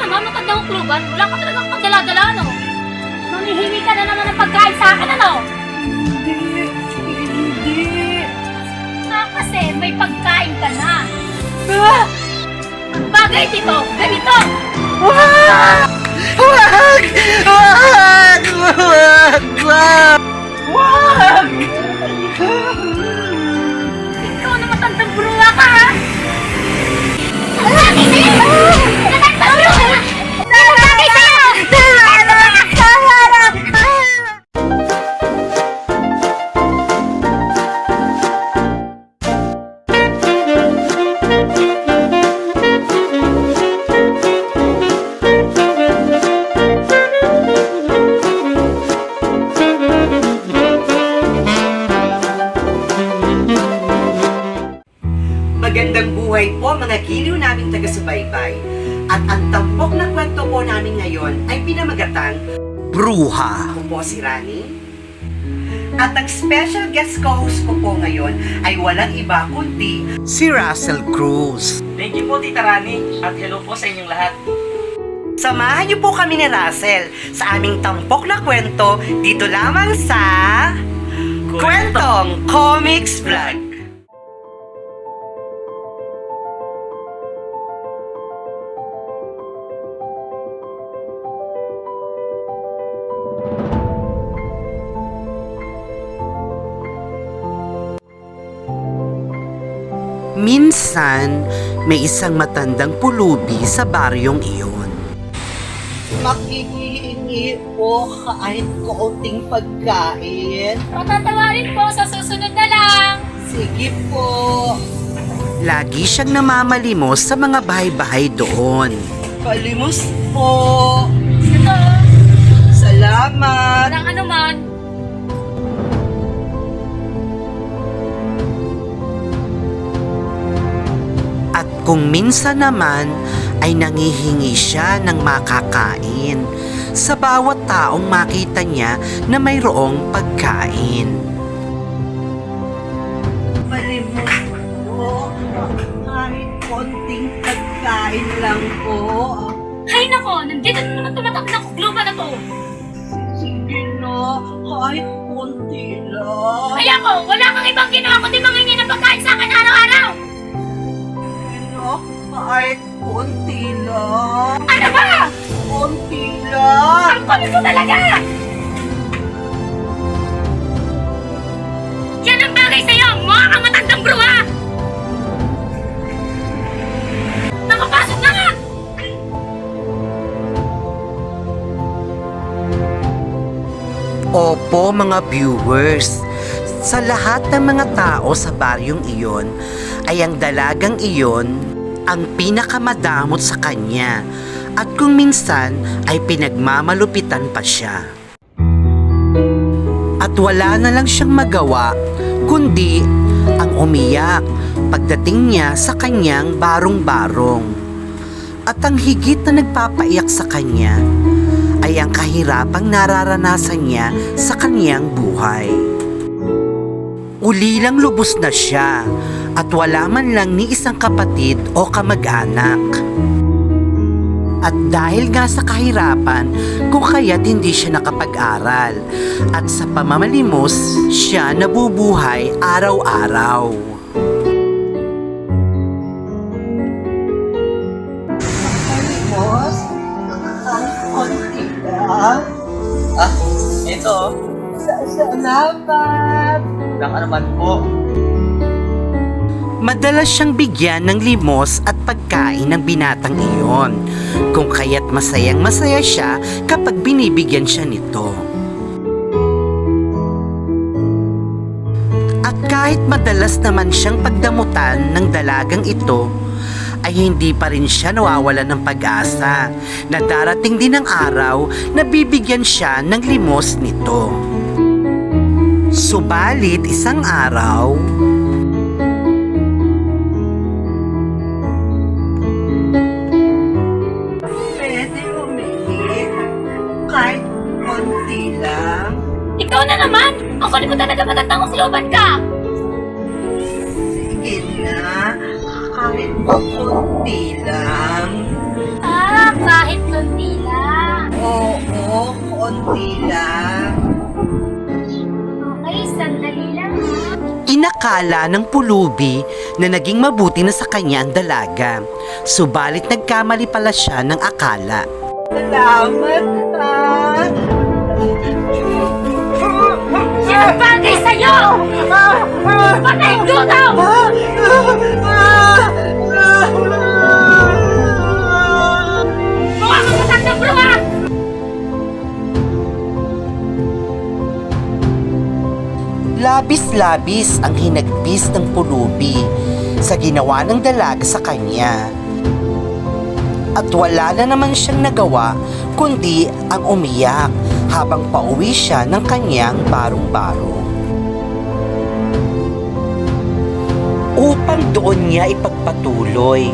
naman, matandang kluban. Wala ka talagang pagdala-dala, no? Manghihingi ka na naman ng pagkain sa akin, ano? Hindi. Kasi may pagkain ka na. Ang bagay dito, ganito! Wag! Wag! Wag! Wag! Wag! Wag! Ikaw na matandang bruwa ka, ha? Ang bagay sa'yo! Matandang bruwa! Ang bagay sa'yo! Magandang buhay po mga giliw naming taga-subaybay. At ang tampok na kwento po namin ngayon ay pinamagatang Bruha. Ako po si Rani. At ang special guest co-host ko po ngayon ay walang iba kundi Si Russell Cruz. Thank you po, Tita Rani, at hello po sa inyong lahat. samahan niyo po kami ni Russell sa aming tampok na kwento dito lamang sa Kwentong Comics Vlog. Minsan, may isang matandang pulubi sa baryong iyon. Makikihingi po kahit kaunting pagkain. Patatawarin po sa susunod na lang! Sige po. Lagi siyang namamalimos sa mga bahay-bahay doon. Palimos po. Ito, Salamat. walang anuman. At kung minsan naman ay nangihingi siya ng makakain sa bawat taong makita niya na mayroong pagkain. Palimos po. Kahit konting pagkain lang po. Hay nako, nandito na naman tumatak ng kluban na to. Sige na. Kahit konti lang. Ay ako, wala kang ibang ginawa kundi mangingi ng pagkain sa akin araw-araw! Sige na. Kahit konti lang. Ano ba? Konti lang. Ang kulit ko talaga! Yan ang bagay sa'yo, mukha kang matandang bruha! Nakapasok na nga! Opo mga viewers, sa lahat ng mga tao sa baryong iyon ay ang dalagang iyon ang pinakamadamot sa kanya at kung minsan ay pinagmamalupitan pa siya. At wala na lang siyang magawa kundi ang umiyak pagdating niya sa kanyang barong-barong. At ang higit na nagpapaiyak sa kanya ay ang kahirapang nararanasan niya sa kaniyang buhay. Ulilang lubos na siya at wala man lang ni isang kapatid o kamag-anak. At dahil nga sa kahirapan, kung kaya't hindi siya nakapag-aral at sa pamamalimos siya nabubuhay araw-araw. Palimos. Kahit konti lang. Ito, Salamat. lang naman po. Madalas siyang bigyan ng limos at pagkain ng binatang iyon, kung kaya't masayang masaya siya kapag binibigyan siya nito. At kahit madalas naman siyang pagdamutan ng dalagang ito, ay hindi pa rin siya nawawalan ng pag-asa na darating din ang araw na bibigyan siya ng limos nito. Subalit isang araw, Pwede humingi. Kahit konti lang. Ikaw na naman! Ang kulit mo talaga matandang ukluban ka! Sige na. Kahit konti lang. Kahit konti lang. Okay, sandali lang. Inakala ng pulubi na naging mabuti na sa kanya ang dalaga. Subalit nagkamali pala siya ng akala. Salamat, ha? Sinong bagay sa'yo? Patay dudaw! Mga matandang bruha! Labis-labis ang hinagpis ng pulubi sa ginawa ng dalaga sa kanya. At wala na naman siyang nagawa kundi ang umiyak habang pauwi siya ng kanyang barong-barong. Upang doon niya ipagpatuloy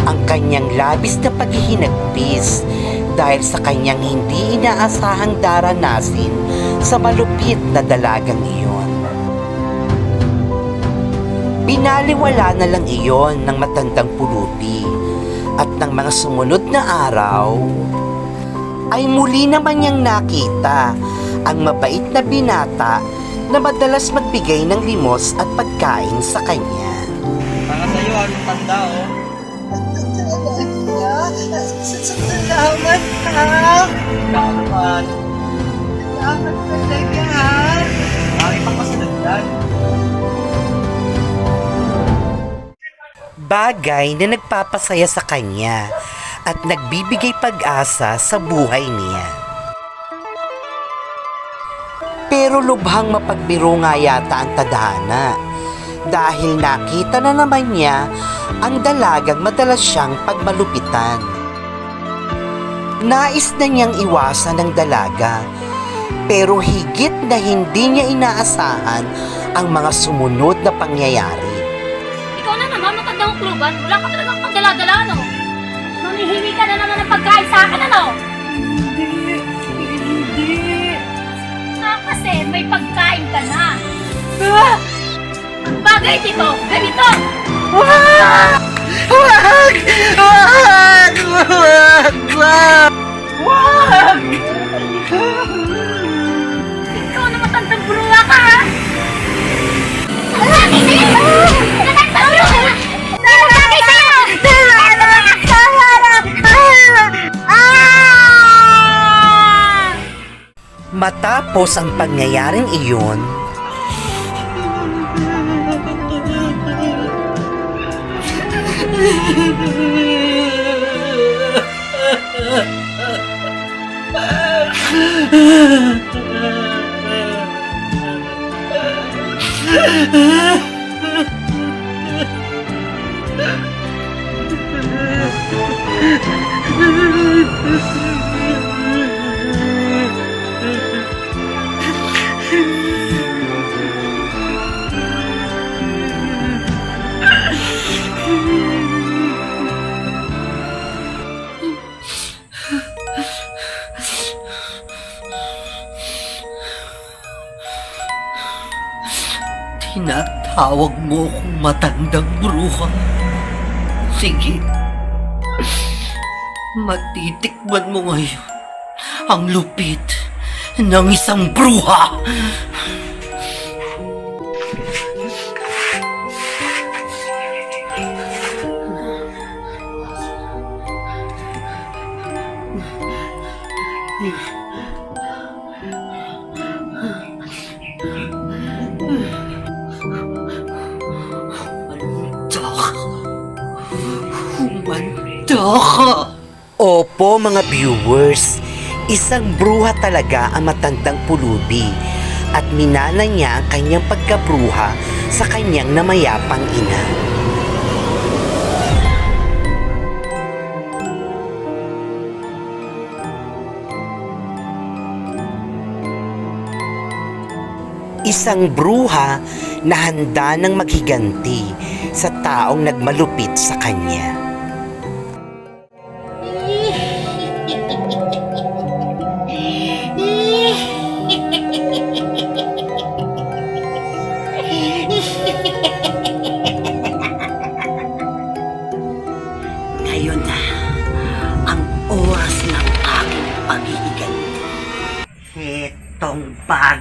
ang kanyang labis na paghihinagpis dahil sa kanyang hindi inaasahang daranasin sa malupit na dalagang iyon. Binaliwala na lang iyon ng matandang pulubi at ng mga sumunod na araw ay muli naman niyang nakita ang mabait na binata na madalas magbigay ng limos at pagkain sa kanya. Para sa'yo, anong tanda, oh. Salamat, ha? Ikaw naman. Salamat talaga, ha? Ay, papasunod. Bagay na nagpapasaya sa kanya at nagbibigay pag-asa sa buhay niya. Pero lubhang mapagbiro nga yata ang tadhana dahil nakita na naman niya ang dalagang madalas siyang pagmalupitan. Nais na niyang iwasan ng dalaga pero higit na hindi niya inaasahan ang mga sumunod na pangyayari. Ikaw na naman, matandang kluban. Wala ka talagang pagdala-dala, no? Mamihingi ka na naman ng pagkain sa akin, ano? Hindi. Kasi may pagkain ka na. Ang bagay dito, ganito! Wag! Wag! Wag! Wag! Wag! Ikaw na matandang bruha ka, ha? Lalaki sa'yo! Matandang bruha! Lalaki sa'yo! Matapos ang pangyayaring iyon, tinatawag mo kong matandang bruha. Sige, matitikman mo ngayon ang lupit ng isang bruha. Opo mga viewers, isang bruha talaga ang matandang pulubi at minana niya ang kanyang pagkabruha sa kanyang namayapang ina. Isang bruha na handa ng maghiganti sa taong nagmalupit sa kanya. Ngayon na ang oras ng aking paghihiganti.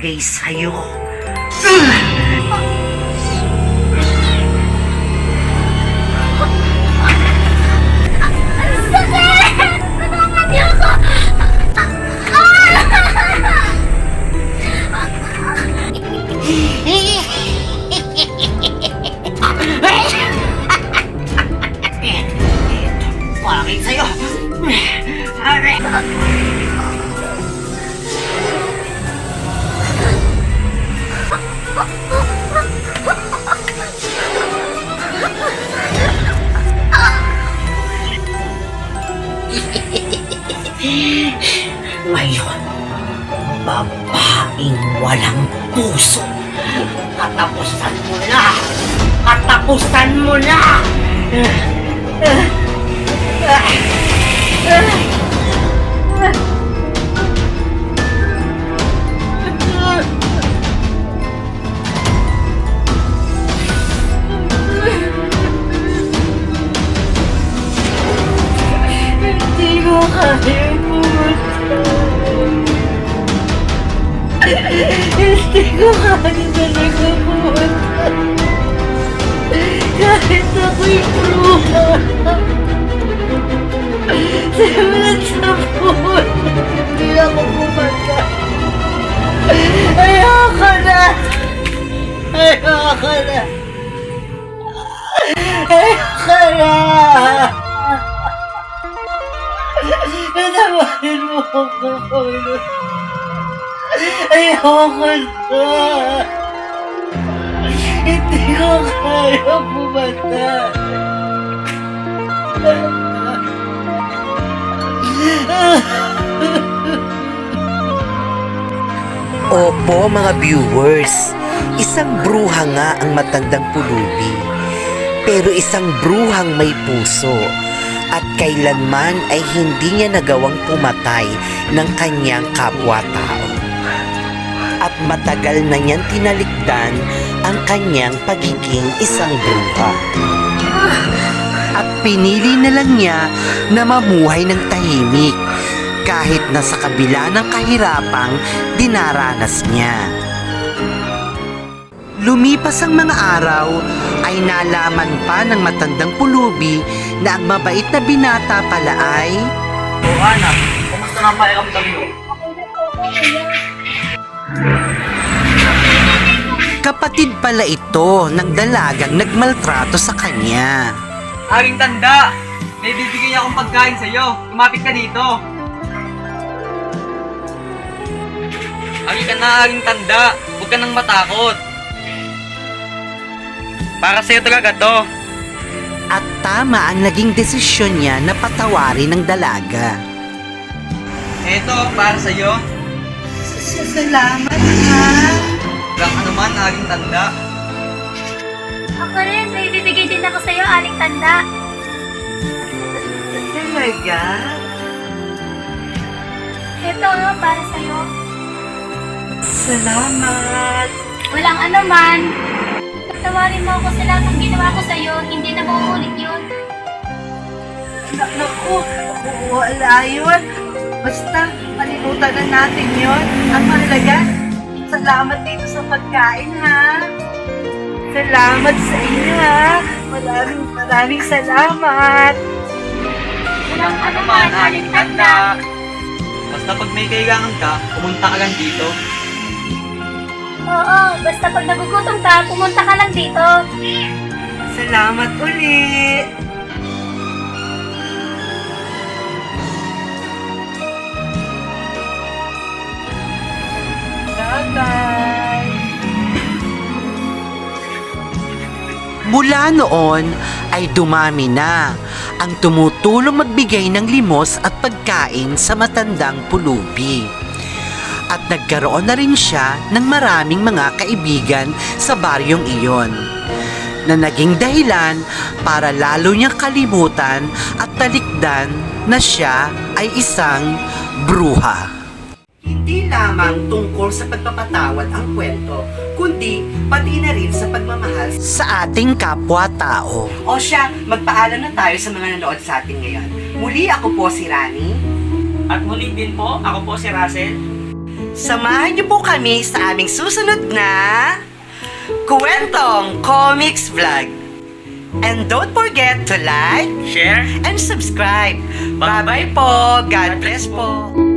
bagay sa'yo. Ang sakit! Tulungan niyo ako! Bagay sa'yo. Ngayon, babaeng walang puso. Katapusan mo na! Katapusan mo na! Hindi ko kaya pumunta. Hindi ko kaya talaga pumunta. Kahit ako'y bruha. Simulat sa buwan, hindi ako pumunta. Ayoko na! Ayoko na! Ayoko na! Natawarin mo ako, Panginoon. Ayoko na. Hindi ko kaya bumata. Opo mga viewers, isang bruha nga ang matandang pulubi. Pero isang bruhang may puso at kailanman ay hindi niya nagawang pumatay ng kanyang kapwa-tao. At matagal na niyang tinalikdan ang kanyang pagiging isang bruha. At pinili na lang niya na mamuhay ng tahimik kahit na sa kabila ng kahirapang dinaranas niya. Lumipas ang mga araw ay nalaman pa ng matandang pulubi na ang mabait na binata pala ay O anak, kumusta na ang pakiramdam mo? kapatid pala ito ng dalagang nagmaltrato sa kanya. Aring tanda! May bibigyan niya akong pagkain sa'yo. Lumapit ka dito. Ari ka na, aring tanda. Huwag ka nang matakot. Para sa'yo talaga to. At tama ang naging desisyon niya na patawarin ng dalaga. Eto, para sa'yo. Salamat, ha? Walang anuman, aring tanda. Ako rin, may bibigay din ako sa'yo, aling tanda. Talaga? Ito, para sa'yo. Salamat. Walang anuman. Pagtawarin mo ako sa lahat ng ginawa ko sa'yo, hindi na mauulit yun. Naku, wala yun. Basta, palimutan na natin yun. Ang mahalaga, salamat dito sa pagkain, ha? Salamat sa inyo, ha? Maraming salamat. Walang anuman, aling tanda. Basta pag may kailangan ka, pumunta ka lang dito. Oo, basta pag nagugutom ka, pumunta ka lang dito. Salamat uli. Bye-bye. Mula noon ay dumami na ang tumutulong magbigay ng limos at pagkain sa matandang pulubi. At nagkaroon na rin siya ng maraming mga kaibigan sa baryong iyon na naging dahilan para lalo niyang kalimutan at talikdan na siya ay isang bruha. Hindi lamang tungkol sa pagpapatawad ang kwento, kundi pati na rin sa pagmamahal. Sa ating kapwa-tao. O siya, magpaalam na tayo sa mga nanood sa atin ngayon. Muli ako po si Rani. At muli din po, ako po si Russell. Samahan niyo po kami sa aming susunod na Kwentong Comics Vlog. And don't forget to like, Share. and subscribe. Bye-bye po. God bless po.